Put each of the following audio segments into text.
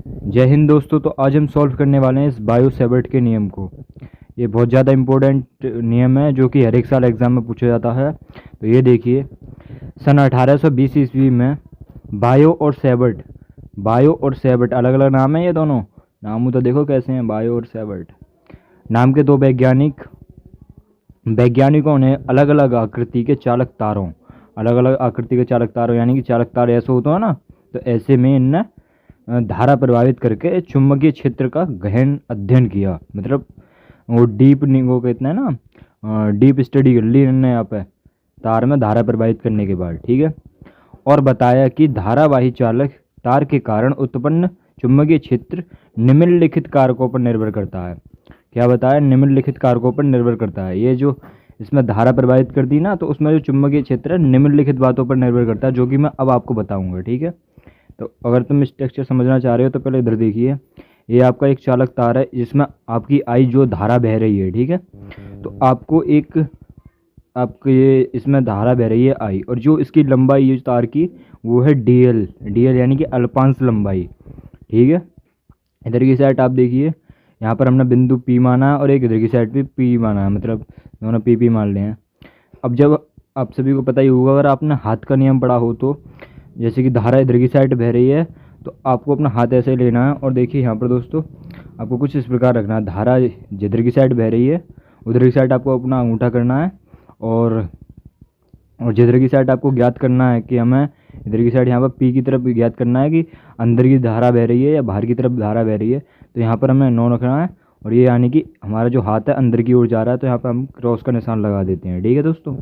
जय हिंद दोस्तों। तो आज हम सॉल्व करने वाले हैं इस बायो सेवर्ट के नियम को। ये बहुत ज़्यादा इम्पोर्टेंट नियम है जो कि हर एक साल एग्ज़ाम में पूछा जाता है। तो ये देखिए, सन 1820 ईस्वी में बायो और सेवर्ट अलग अलग नाम है। ये दोनों नाम तो देखो कैसे हैं, बायो और सेवर्ट नाम के दो वैज्ञानिकों ने अलग अलग आकृति के चालक तारों यानी कि चालक तार ऐसे होते हैं ना, तो ऐसे में इनने धारा प्रभावित करके चुंबकीय क्षेत्र का गहन अध्ययन किया। मतलब वो वो कहते हैं ना, डीप स्टडी कर ली इन्होंने यहाँ पे तार में धारा प्रभावित करने के बाद, ठीक है। और बताया कि धारावाही चालक तार के कारण उत्पन्न चुंबकीय क्षेत्र निम्नलिखित कारकों पर निर्भर करता है। क्या बताया? निम्नलिखित कारकों पर निर्भर करता है। ये जो इसमें धारा प्रभावित कर दी ना, तो उसमें जो चुंबकीय क्षेत्र है निम्नलिखित बातों पर निर्भर करता है, जो कि मैं अब आपको बताऊंगा, ठीक है। तो अगर तुम इस टेक्सचर समझना चाह रहे हो तो पहले इधर देखिए। ये आपका एक चालक तार है जिसमें आपकी आई जो धारा बह रही है, ठीक है। तो आपको ये इसमें धारा बह रही है आई, और जो इसकी लंबाई है तार की वो है डी एल यानी कि अल्पांश लंबाई, ठीक है। इधर की साइड आप देखिए, यहाँ पर हमने बिंदु पी माना है और एक इधर की साइड पे पी माना है, मतलब दोनों पी मान ले हैं। अब जब आप सभी को पता ही होगा, अगर आपने हाथ का नियम पढ़ा हो तो जैसे कि धारा इधर की साइड बह रही है तो आपको अपना हाथ ऐसे लेना है, और देखिए यहाँ पर दोस्तों आपको कुछ इस प्रकार रखना है। धारा जिधर की साइड बह रही है उधर की साइड आपको अपना अंगूठा करना है, और जिधर की साइड आपको ज्ञात करना है कि हमें इधर की साइड यहाँ पर पी की तरफ ज्ञात करना है कि अंदर की धारा बह रही है या बाहर की तरफ धारा बह रही है। तो यहाँ पर हमें 9 रखना है, और ये यानी कि हमारा जो हाथ है अंदर की ओर जा रहा है, तो यहाँ पर हम क्रॉस का निशान लगा देते हैं, ठीक है दोस्तों।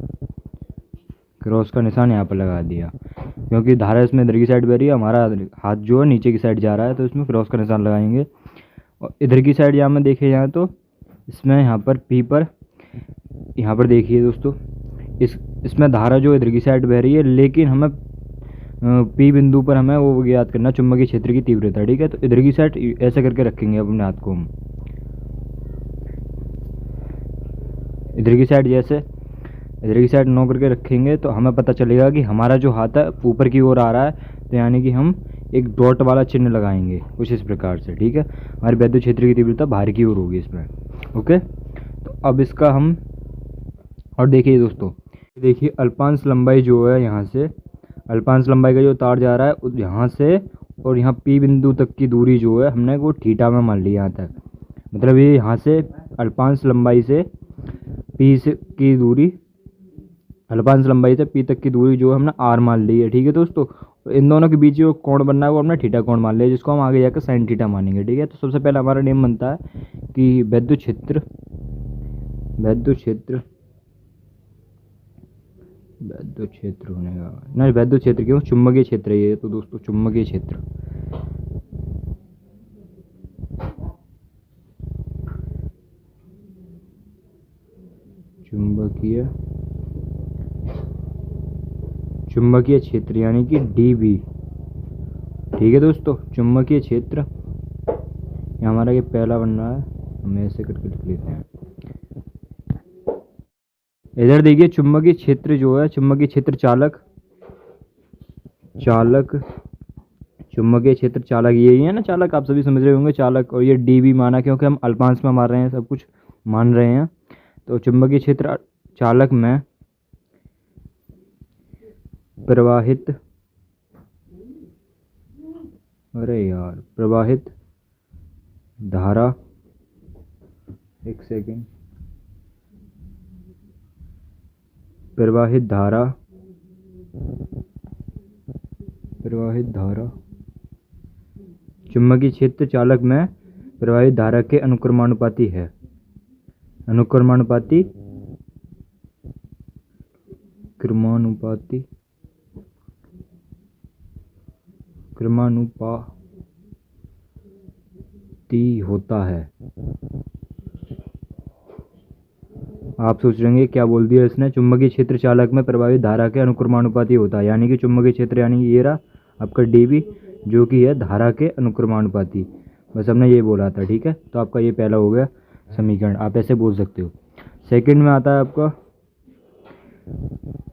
क्रॉस का निशान यहाँ पर लगा दिया, क्योंकि धारा इसमें इधर की साइड बह रही है, हमारा हाथ जो है नीचे की साइड जा रहा है, तो इसमें क्रॉस का निशान लगाएंगे। और इधर की साइड यहाँ में देखे जाए तो इसमें यहाँ पर पी पर, यहाँ पर देखिए दोस्तों, इसमें धारा जो इधर की साइड बह रही है, लेकिन हमें पी बिंदु पर हमें वो याद करना चुंबकीय क्षेत्र की तीव्रता, ठीक है। तो इधर की साइड ऐसे करके रखेंगे अपने हाथ को हम, इधर की साइड जैसे इधर की साइड 9 करके रखेंगे, तो हमें पता चलेगा कि हमारा जो हाथ है ऊपर की ओर आ रहा है, तो यानी कि हम एक डॉट वाला चिन्ह लगाएंगे कुछ इस प्रकार से, ठीक है। हमारे वैद्युत क्षेत्र की तीव्रता बाहर की ओर होगी इसमें, ओके। तो अब इसका हम, और देखिए दोस्तों, देखिए अल्पांश लंबाई जो है, यहाँ से अल्पांश लंबाई का जो तार जा रहा है यहाँ से और यहाँ पी बिंदु तक की दूरी जो है हमने वो थीटा में मान ली यहाँ तक। मतलब ये यहाँ से अल्पांश लंबाई से पी से की दूरी, अल्पांश लंबाई से पी तक की दूरी जो है हमने आर मान ली है, ठीक है दोस्तों। इन दोनों के बीच जो कोण बनना है वो हमने थीटा कोण मान लिया, जिसको हम आगे जाकर साइन थीटा मानेंगे, ठीक है। तो सबसे पहले हमारा नियम बनता है कि वैद्युत क्षेत्र होने का नहीं, वैद्युत क्षेत्र क्यों, चुंबकीय क्षेत्र है ये तो दोस्तों, चुंबकीय क्षेत्र चुंबकीय क्षेत्र यानी कि डीबी, ठीक है दोस्तों। चुंबकीय क्षेत्र ये हमारा ये पहला बन रहा है, हम ऐसे करके लिख लेते हैं। इधर देखिए चुंबकीय क्षेत्र जो है, चुंबकीय क्षेत्र चुंबकीय क्षेत्र चालक यही है ना, चालक आप सभी समझ रहे होंगे चालक। और ये डीबी माना क्योंकि हम अल्पांश में मार रहे हैं, सब कुछ मान रहे हैं। तो चुंबकीय क्षेत्र चालक में प्रवाहित धारा, एक सेकेंड, प्रवाहित धारा चुंबकीय क्षेत्र चालक में प्रवाहित धारा के अनुक्रमानुपाती है। अनुक्रमानुपाती होता है। आप सोच रहे होंगे क्या बोल दिया इसने, चुंबकीय क्षेत्र चालक में प्रवाहित धारा के अनुक्रमानुपाती होता है, यानी कि चुंबकीय क्षेत्र यानी कि ये रहा आपका डीबी, जो कि है धारा के अनुक्रमानुपाती। बस हमने ये बोला था, ठीक है। तो आपका ये पहला हो गया समीकरण, आप ऐसे बोल सकते हो। सेकंड में आता है आपका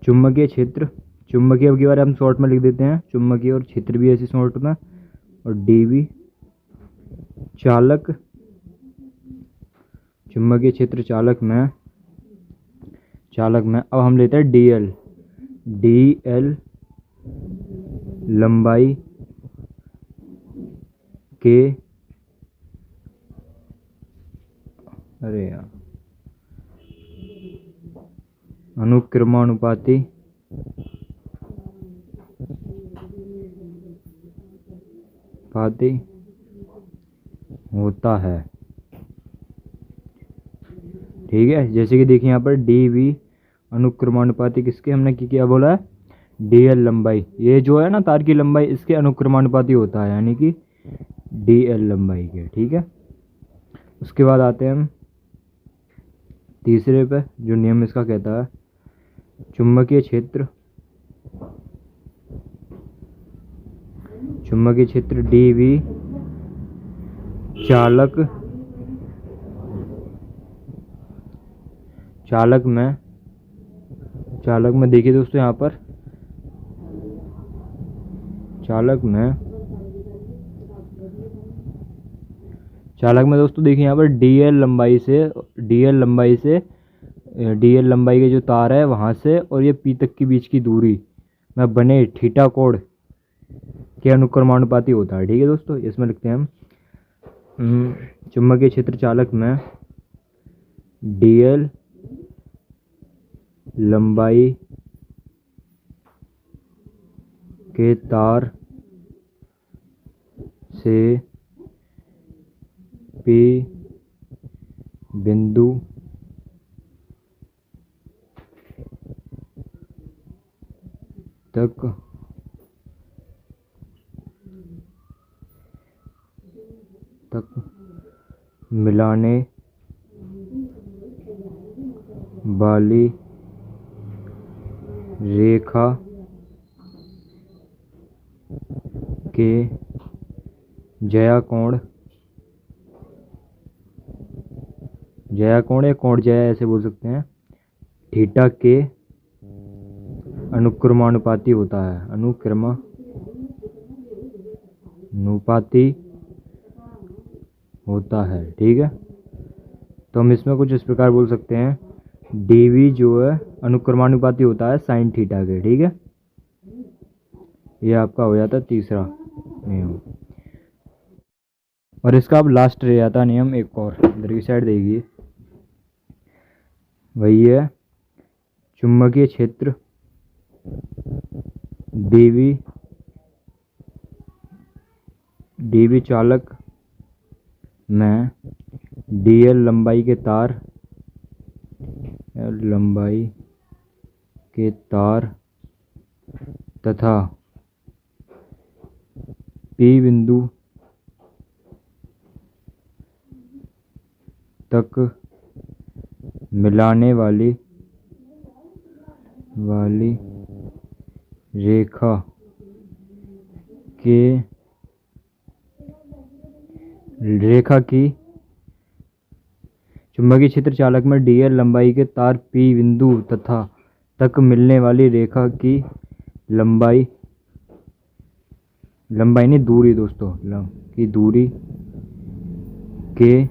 चुंबकीय क्षेत्र, चुंबकीय की बार हम शॉर्ट में लिख देते हैं, चुंबकीय और क्षेत्र भी ऐसे शॉर्ट में, और डीबी चालक, चुंबकीय क्षेत्र चालक में अब हम लेते हैं डीएल। डीएल लंबाई के, अरे यार, अनुक्रमानुपाती होता है। ठीक है, जैसे कि देखिए यहाँ पर डी वी अनुक्रमानुपाती किसके, हमने क्या बोला है, डीएल लंबाई, ये जो है ना तार की लंबाई, इसके अनुक्रमानुपाती होता है, यानी कि डीएल लंबाई के। ठीक है, उसके बाद आते हैं हम तीसरे पे, जो नियम इसका कहता है चुंबकीय क्षेत्र डी वी चालक में देखिए दोस्तों, यहाँ पर चालक में दोस्तों देखिए यहाँ पर डीएल लंबाई के जो तार है वहाँ से और ये पी तक के बीच की दूरी में बने थीटा कोण के अनुक्रमानुपाती होता है। ठीक है दोस्तों, इसमें लिखते हैं हम चुंबकीय क्षेत्र चालक में डीएल लंबाई के तार से पी बिंदु तक मिलाने वाली रेखा के ज्या कोण या कोण ज्या ऐसे बोल सकते हैं, थीटा के अनुक्रमानुपाती होता है। अनुपाती होता है। ठीक है, तो हम इसमें कुछ इस प्रकार बोल सकते हैं, डीवी जो है अनुक्रमानुपाती होता है साइन थीटा के। ठीक है, ये आपका हो जाता है तीसरा नियम। और इसका अब लास्ट रह जाता नियम एक और, इधर की साइड देखिए, वही है चुंबकीय क्षेत्र डीवी चालक में डीएल लंबाई के तार तथा पी बिंदु तक मिलाने वाली रेखा की चुंबकीय क्षेत्र चालक में डीएल लंबाई के तार पी बिंदु तक मिलने वाली रेखा की लंबाई नहीं दूरी दोस्तों, की दूरी के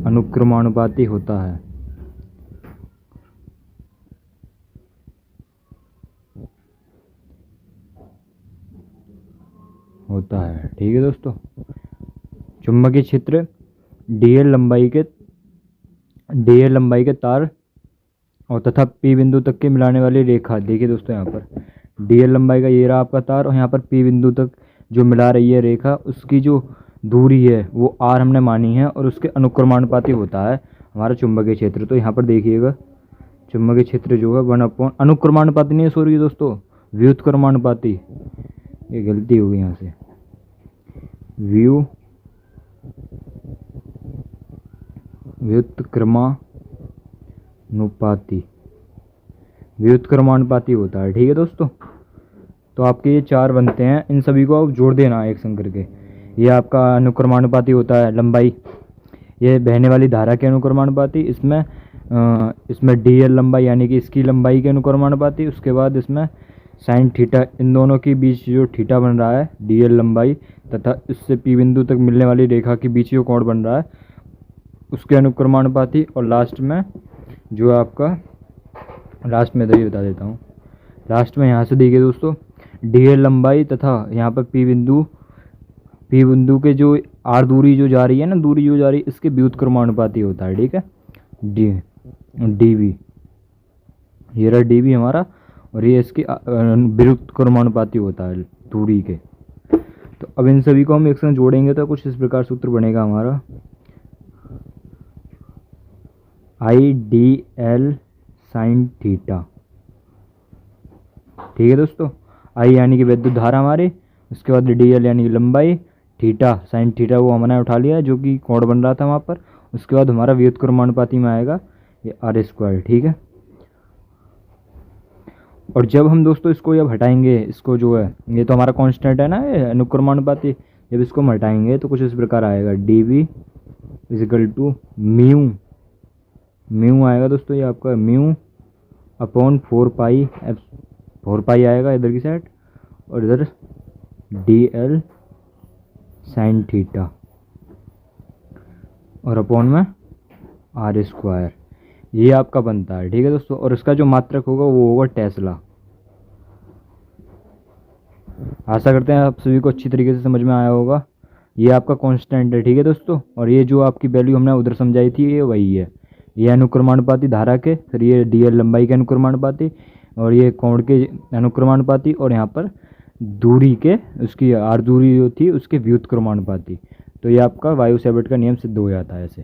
अनुक्रमानुपाती होता है। ठीक है दोस्तों, चुंबकीय क्षेत्र डीएल लंबाई के तार और तथा पी बिंदु तक के मिलाने वाली रेखा। देखिए दोस्तों, यहाँ पर डीएल लंबाई का ये रहा आपका तार और यहाँ पर पी बिंदु तक जो मिला रही है रेखा, उसकी जो दूरी है वो आर हमने मानी है और उसके अनुक्रमानुपाती होता है हमारा चुंबकीय क्षेत्र। तो यहाँ पर देखिएगा चुंबकीय क्षेत्र जो है 1/, अनुक्रमानुपाती नहीं है, सॉरी दोस्तों, व्युत्क्रमानुपाती, ये गलती होगी यहाँ से, व्युत्क्रमानुपाती होता है। ठीक है दोस्तों, तो आपके ये 4 बनते हैं, इन सभी को आप जोड़ देना एक संग करके। ये आपका अनुक्रमानुपाती होता है लंबाई, ये बहने वाली धारा के अनुक्रमानुपाती, इसमें डीएल लंबाई यानी कि इसकी लंबाई के अनुक्रमानुपाती, उसके बाद इसमें साइन थीटा, इन दोनों के बीच जो थीटा बन रहा है डी एल लंबाई तथा इससे पी बिंदु तक मिलने वाली रेखा के बीच जो कोण बन रहा है उसके अनुक्रमानुपाती। और लास्ट में जो आपका लास्ट में तो ये बता देता हूँ, लास्ट में यहाँ से देखिए दोस्तों डी एल लंबाई तथा यहाँ पर पी बिंदु के जो आर दूरी जो जा रही है ना, दूरी जो जा रही है इसके व्युत्क्रमानुपाती होता है। ठीक है, डी वी, ये रहा डी वी हमारा, और ये इसके व्युत्क्रमानुपाती होता है दूरी के। तो अब इन सभी को हम एक साथ जोड़ेंगे तो कुछ इस प्रकार सूत्र बनेगा हमारा I D L sine theta. ठीक है दोस्तों, आई यानी कि विद्युत धारा हमारी, उसके बाद डी एल यानी कि लंबाई, थीटा साइन थीटा वो हमने उठा लिया जो कि कोण बन रहा था वहाँ पर, उसके बाद हमारा व्युत्क्रमानुपाती में आएगा ये आर स्क्वायर। ठीक है, और जब हम दोस्तों इसको जब हटाएंगे, इसको जो है ये तो हमारा कांस्टेंट है ना ये अनुक्रमानुपाती, जब इसको हम हटाएंगे तो कुछ इस प्रकार आएगा D V is equal to mu आएगा दोस्तों, ये आपका म्यू अपॉन 4 पाई आएगा इधर की साइड, और इधर डी एल साइन थीटा और अपॉन में आर स्क्वायर, ये आपका बनता है। ठीक है दोस्तों, और इसका जो मात्रक होगा वो होगा टेस्ला। आशा करते हैं आप सभी को अच्छी तरीके से समझ में आया होगा। ये आपका कांस्टेंट है। ठीक है दोस्तों, और ये जो आपकी वैल्यू हमने उधर समझाई थी ये वही है, ये अनुक्रमानुपाती धारा के, फिर ये डी एल लंबाई के अनुक्रमानुपाती, और ये कोण के अनुक्रमानुपाती, और यहाँ पर दूरी के उसकी आर दूरी जो थी उसके व्युत्क्रमानुपाती। तो ये आपका वायु सेवर्ट का नियम सिद्ध हो जाता है ऐसे।